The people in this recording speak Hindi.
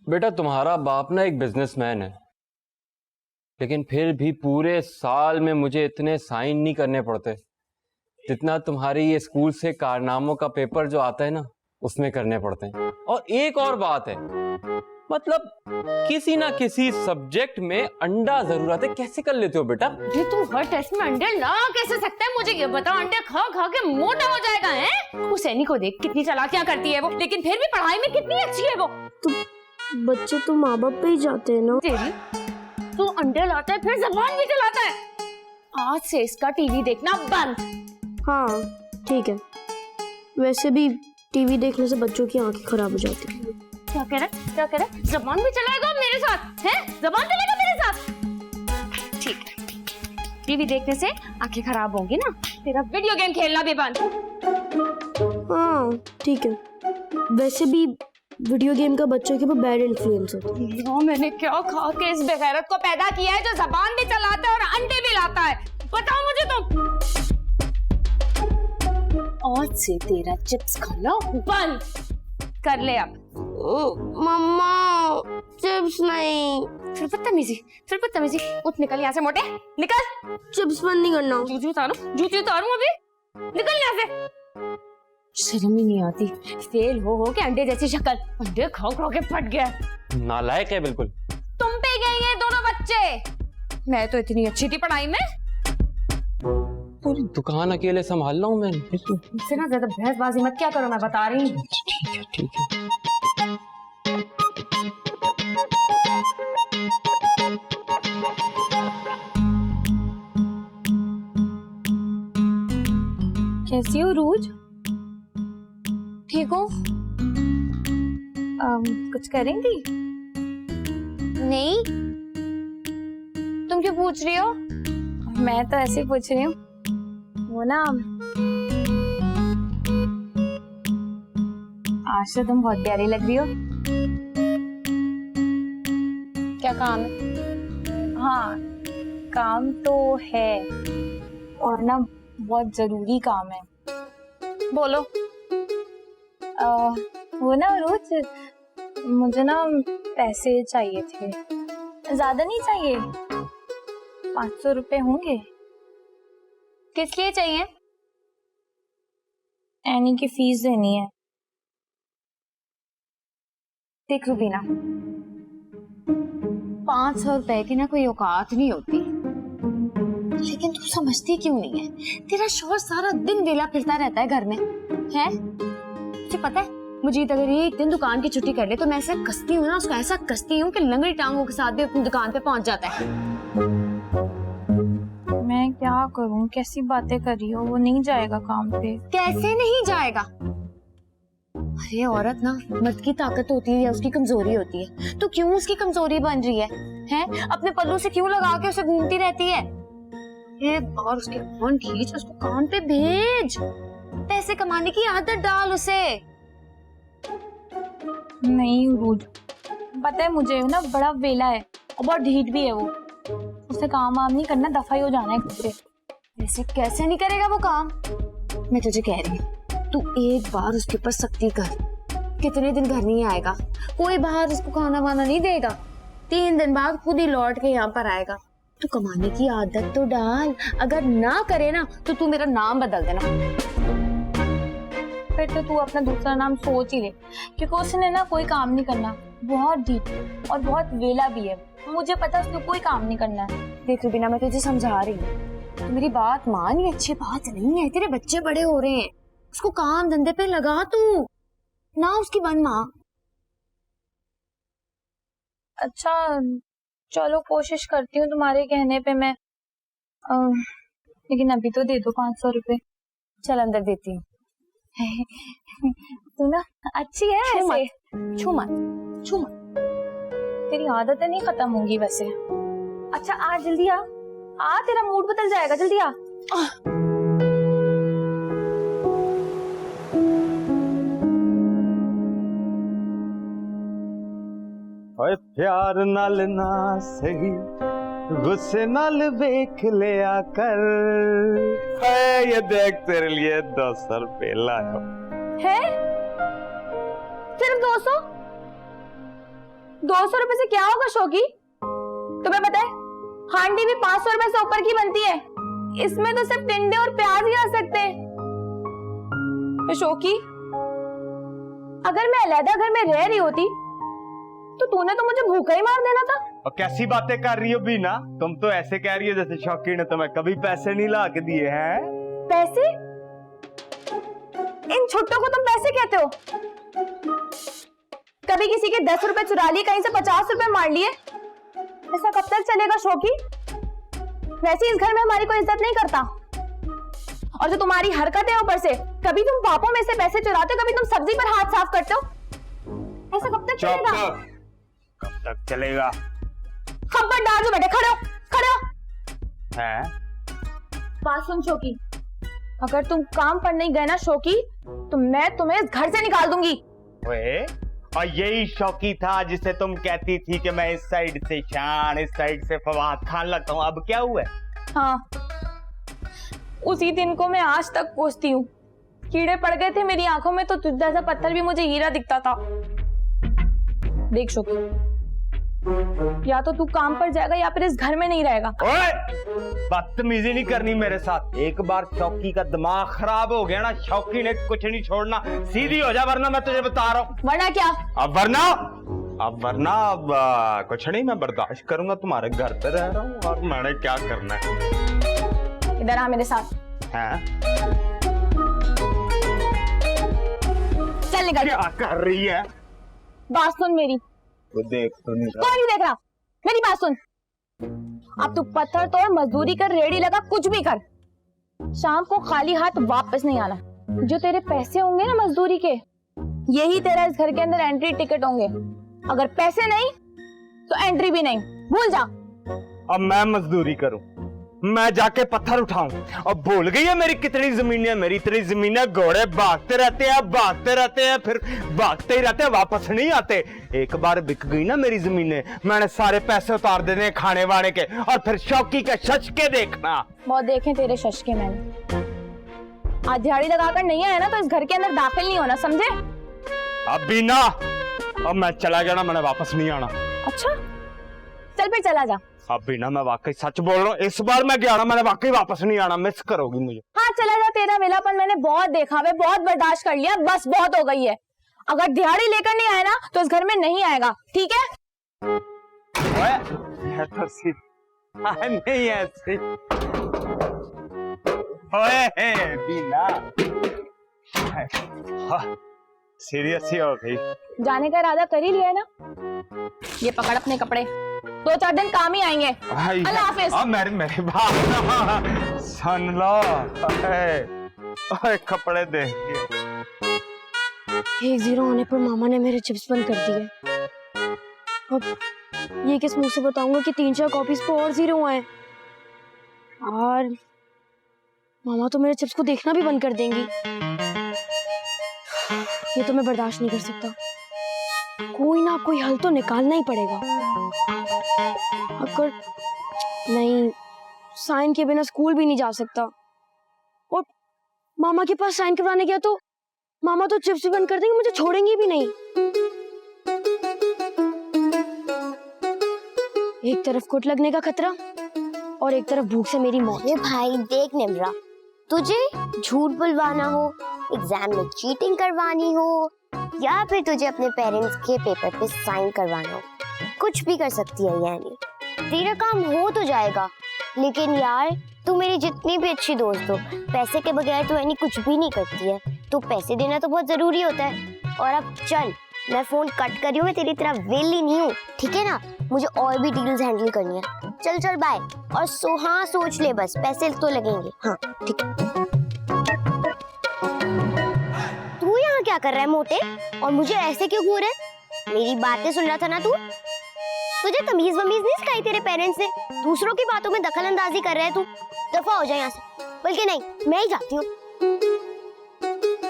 बेटा तुम्हारा बाप ना एक बिजनेसमैन है, लेकिन फिर भी पूरे साल में मुझे इतने साइन नहीं करने पड़ते जितना तुम्हारी ये स्कूल से कारनामों का पेपर जो आता है ना उसमें करने पड़ते हैं। और एक और बात है, मतलब किसी ना किसी सब्जेक्ट में अंडा जरूरत है। कैसे कर लेते हो बेटा? ये तुम हर टेस्ट में अंडे ला कैसे सकते हैं? मुझे ये बताओ, अंडे खा खा के मोटा हो जाएगा है? उस सैनी को देख कितनी चालाकियां करती है वो, लेकिन फिर भी पढ़ाई में कितनी अच्छी है वो। बच्चे तो माँ बाप पे ही जाते हैं ना। तेरी तू अंडे लाता है फिर जबान भी चलाता है। आज से इसका टीवी देखना बंद। हाँ ठीक है, वैसे भी टीवी देखने से बच्चों की आंखें खराब हो जाती है। क्या कह रहा है? जबान भी चलाएगा मेरे साथ है? जबान चलेगा मेरे साथ? ठीक है, टीवी देखने से आंखें खराब होंगी ना, तेरा वीडियो गेम खेलना भी बंद। हाँ ठीक है, वैसे भी वीडियो गेम का बच्चों के ऊपर बैड इन्फ्लुएंस होता है। मैंने क्या खा के इस बेगैरत को पैदा किया है जो जबान भी चलाता है और अंडे भी लाता है? बताओ मुझे तुम। आज से तेरा चिप्स खाना बंद कर ले अब। मम्मा चिप्स नहीं। फिर बदतमीजी, उठ निकल यहाँ से मोटे, निकल। चिप्स बंद नहीं करना। जूती उतारूं अभी, निकल यहाँ से। शर्म ही नहीं आती, फेल हो के अंडे जैसी शक्ल, अंडे खा खा के फट गया। नालायक है बिल्कुल। तुम पे गई हैं दोनों बच्चे, मैं तो इतनी अच्छी थी पढ़ाई में। पूरी दुकान अकेले संभाल रहा हूँ मैं। मुझसे ना ज्यादा बहसबाजी मत क्या करो, मैं बता रही हूँ। ठीक है। कैसी हो रूज? ठीक हो? कुछ करेंगी? नहीं, तुम क्यों पूछ रही हो? मैं तो ऐसे ही पूछ रही हूँ। वो ना, आज तो तुम बहुत प्यारी लग रही हो। क्या काम है? हाँ काम तो है, और ना बहुत जरूरी काम है। बोलो। वो ना रोज मुझे ना पैसे चाहिए थे, ज्यादा नहीं चाहिए, 500 रुपए होंगे। किस लिए चाहिए? एनी की फीस देनी है। देख रुबीना, 500 रुपए की ना कोई औकात नहीं होती, लेकिन तू समझती क्यों नहीं है? तेरा शौहर सारा दिन वेला फिरता रहता है घर में, है? तुझे पता है, मुझे अगर एक दिन दुकान की छुट्टी कर ले तो मैं ऐसा कसती हूँ ना, उसको ऐसा कसती हूँ कि लंगड़ी टांगों के साथ भी अपनी दुकान पे पहुंच जाता है। मैं क्या करूँ? कैसी बातें कर रही हो? वो नहीं जाएगा काम पे। कैसे नहीं जाएगा? अरे औरत ना मर्द की ताकत होती है या उसकी कमजोरी होती है? तो क्यों उसकी कमजोरी बन रही है? हैं? अपने पल्लू से क्यों लगा के उसे घूमती रहती है? और उसके फोन खींच, उसको काम पे भेज, पैसे कमाने की आदत डाल उसे। नहीं रूज, पता है मुझे ना बड़ा वेला है और बहुत ढीठ भी है वो, उसे काम वाम नहीं करना, दफा ही हो जाना है घर से। ऐसे कैसे नहीं करेगा वो काम? मैं तुझे कह रही हूँ, तू एक बार उसके ऊपर सख्ती कर। कितने दिन घर नहीं आएगा, कोई बाहर उसको खाना वाना नहीं देगा, 3 दिन बाद खुद ही लौट के यहाँ पर आएगा। तू कमाने की आदत तो डाल, अगर ना करे ना तो तू मेरा नाम बदल देना। फिर तो तू अपना दूसरा नाम सोच ही ले, क्योंकि उसने ना कोई काम नहीं करना, बहुत ढीठ और बहुत वेला भी है। मुझे पता है उसको कोई काम नहीं करना है। देख रुबीना, मैं तुझे समझा रही हूँ, तो मेरी बात मान, ये अच्छी बात नहीं है। तेरे बच्चे बड़े हो रहे हैं, उसको काम धंधे पे लगा तू, ना उसकी बन माँ। अच्छा चलो कोशिश करती हूँ तुम्हारे कहने पे मैं, लेकिन अभी तो दे दो 500 रुपए। चल अंदर देती हूँ। तू ना अच्छी है ऐसे। छू मत। तेरी आदतें नहीं खत्म होंगी वैसे। अच्छा आ जल्दी आ, तेरा मूड बदल जाएगा, जल्दी आ। ओए प्यार नाल ना सही, गुस्से नाल देख लिया कर। ये देख तेरे लिए 200 रुपए लाया है। सिर्फ 200? 200 रुपए से क्या होगा शौकी? तुम्हें पता है हांडी भी 500 रुपए से ऊपर की बनती है, इसमें तो सिर्फ टिंडे और प्याज ही आ सकते हैं। तो शौकी, अगर मैं अलहदा घर में रह रही होती तो तूने तो मुझे भूखा ही मार देना था। और कैसी बातें कर रही हो बीना, तुम तो ऐसे कह रही हो जैसे शौकी ने तुम्हें कभी पैसे नहीं ला के दिए हैं। पैसे? इन छुट्टों को तुम पैसे कहते हो? कभी किसी के 10 रुपए चुरा लिए, कहीं से 50 रुपए मार लिए, ऐसा कब तक चलेगा शौकी? वैसे इस घर में हमारी कोई इज्जत नहीं करता। और जो तुम्हारी हरकत है ऊपर से, कभी तुम पापों में से पैसे चुराते हो, कभी तुम सब्जी पर हाथ साफ करते हो, ऐसा कब तक चलेगा? कब तक चलेगा? खबर डाल दो बेटे, खड़े हो, खड़े हो। हैं? बात सुन शौकी, अगर तुम काम पर नहीं गए ना शौकी, तो मैं तुम्हें इस घर से निकाल दूंगी। ओए, और यही शौकी था जिसे तुम कहती थी कि मैं इस साइड से शान, इस साइड से फवाद खान लगता हूँ। अब क्या हुआ? हाँ, उसी दिन को मैं आज तक कोसती हूँ। कीड़े पड़ गए थे मेरी आंखों में तो तुझ जैसा पत्थर भी मुझे हीरा दिखता था। देख शौकी, या तो तू काम पर जाएगा या फिर इस घर में नहीं रहेगा। ओए, बदतमीजी नहीं करनी मेरे साथ। एक बार शौकी का दिमाग खराब हो गया ना, शौकी ने कुछ नहीं छोड़ना। सीधी हो जा वरना मैं तुझे बता रहा हूँ। वरना क्या? अब वरना कुछ नहीं, मैं बर्दाश्त करूंगा। तुम्हारे घर पे रह रहा हूँ और मैंने क्या करना है। इधर आ मेरे साथ। हैं? चल निकल। क्या कर रही है? बात सुन मेरी। वो देख तो नहीं रहा। कौन नहीं देख रहा? मेरी बात सुन। अब तू पत्थर तोड़, मजदूरी कर, रेडी लगा, कुछ भी कर, शाम को खाली हाथ वापस नहीं आना। जो तेरे पैसे होंगे ना मजदूरी के, यही तेरा इस घर के अंदर एंट्री टिकट होंगे। अगर पैसे नहीं तो एंट्री भी नहीं, भूल जा। अब मैं मजदूरी करूं, मैं जाके पत्थर उठाऊं? और भूल गई है मेरी कितनी जमीनें? मेरी इतनी जमीनें, घोड़े भागते रहते हैं, फिर भागते ही रहते हैं, वापस नहीं आते। एक बार बिक गई ना मेरी जमीनें, मैंने सारे पैसे उतार देने खाने वाने के, और फिर शौकी के शशके देखना। बहुत देखे तेरे शशके मैंने। आज दिहाड़ी लगाकर नहीं आया ना तो इस घर के अंदर दाखिल नहीं होना, समझे? अब भी ना, अब मैं चला गया ना, मैंने वापस नहीं आना। अच्छा, चल फिर चला जा। अब भी ना, मैं वाकई सच बोल रहा हूँ, इस बार मैं गया ना, मैंने वाकई वापस नहीं आना। मिस करोगी मुझे। हाँ चला जा, तेरा वेलापन मैंने बहुत देखा है, बहुत बर्दाश्त कर लिया, बस बहुत हो गई है। अगर दिहाड़ी लेकर नहीं आया ना तो इस घर में नहीं आएगा, ठीक है? ओए, तो नहीं ऐसी। ओए बीना, सीरियस ही हो गई। जाने का इरादा कर ही लिया है ना? ये पकड़ अपने कपड़े, 2-4 दिन काम ही आएंगे। अल्लाह हाफिज। मेरी बात सुन लो। ओए, कपड़े देख के 1-0 होने पर मामा ने मेरे चिप्स बंद कर दिए। अब ये किस मुंह से बताऊंगा कि 3-4 कॉपीज पे और 0 हुए हैं। और मामा तो मेरे चिप्स को देखना भी बंद कर देंगी। ये तो मैं बर्दाश्त नहीं कर सकता। कोई ना कोई हल तो निकालना ही पड़ेगा। अगर नहीं, साइन के बिना स्कूल भी नहीं जा सकता। और मामा के पास साइन करवाने गया तो मामा तो चिप्स भी बंद कर देंगे, मुझे छोड़ेंगी भी नहीं। एक तरफ कुट लगने का खतरा और एक तरफ भूख से मेरी मौत। अरे भाई देख निम्रा, तुझे झूठ बुलवाना हो, एग्जाम में चीटिंग करवानी हो, या फिर तुझे अपने पेरेंट्स के पेपर पे साइन करवाना हो, कुछ भी कर सकती है यानी। तेरा काम हो तो जाएगा। लेकिन यार, तू मेरी जितनी भी अच्छी दोस्त हो, पैसे के बगैर तो यानी कुछ भी नहीं करती है। तो पैसे देना तो बहुत जरूरी होता है। और अब चल, मैं फोन कट कर रही हूँ, मैं तेरी तरह वेली नहीं हूँ, ठीक है ना? मुझे और भी डील्स हैंडल करनी है। चल चल बाय। और हाँ, सोच ले बस, पैसे तो लगेंगे। हाँ ठीक है। तू यहाँ क्या कर रहा है मोटे, और मुझे ऐसे क्यों घूर है? मेरी बातें सुन रहा था ना तू? तुझे तमीज वमीज नहीं सिखाई तेरे पेरेंट्स ने? दूसरों की बातों में दखल अंदाजी कर रहा है तू। दफा हो जाए यहाँ से। बल्कि नहीं, मैं ही जाती हूँ।